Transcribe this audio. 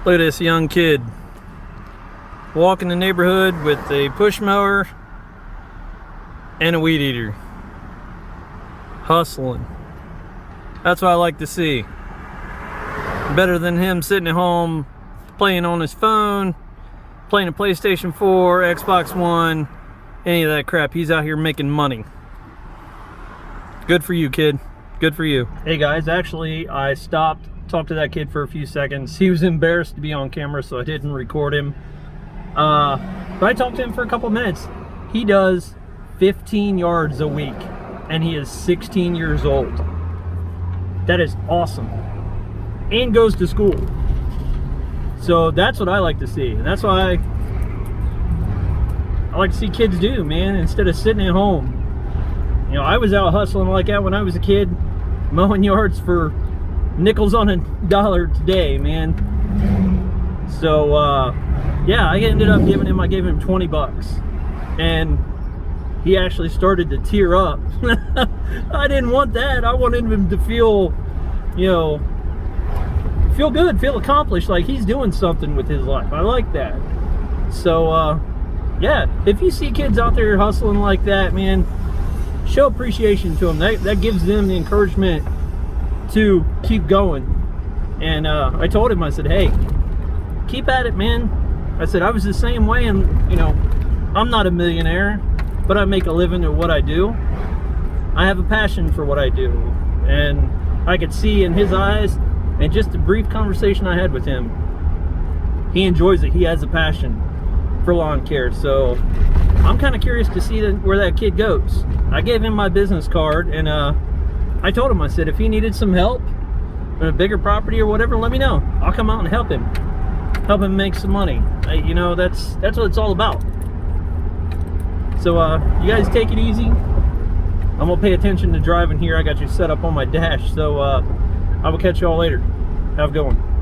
Look at this young kid walking the neighborhood with a push mower and a weed eater. Hustling. That's what I like to see. Better than him sitting at home playing on his phone, playing a PlayStation 4, Xbox One, any of that crap. He's out here making money. Good for you, kid. Good for you. Hey guys, actually I stopped, talked to that kid for a few seconds. He was embarrassed to be on camera, so I didn't record him. But I talked to him for a couple minutes. He does 15 yards a week, and he is 16 years old. That is awesome. And goes to school. So that's what I like to see. And that's why I like to see kids do, man, instead of sitting at home. You know, I was out hustling like that when I was a kid, mowing yards for nickels on a dollar today, man. So, yeah, I ended up giving him, I gave him 20 bucks. And he actually started to tear up. I didn't want that. I wanted him to feel, you know, feel good, feel accomplished, like he's doing something with his life. I like that. So, yeah, if you see kids out there hustling like that, man, show appreciation to them. That gives them the encouragement to keep going. And I told him, I said, hey, keep at it, man. I said, I was the same way, and, you know, I'm not a millionaire, but I make a living at what I do. I have a passion for what I do. And I could see in his eyes, and just a brief conversation I had with him, he enjoys it. He has a passion for lawn care. So I'm kind of curious to see where that kid goes. I gave him my business card, and I told him, I said, if he needed some help in a bigger property or whatever, let me know. I'll come out and help him make some money. You know, that's what it's all about. So you guys take it easy. I'm gonna pay attention to driving here. I got you set up on my dash. So I will catch you all later. Have a good one.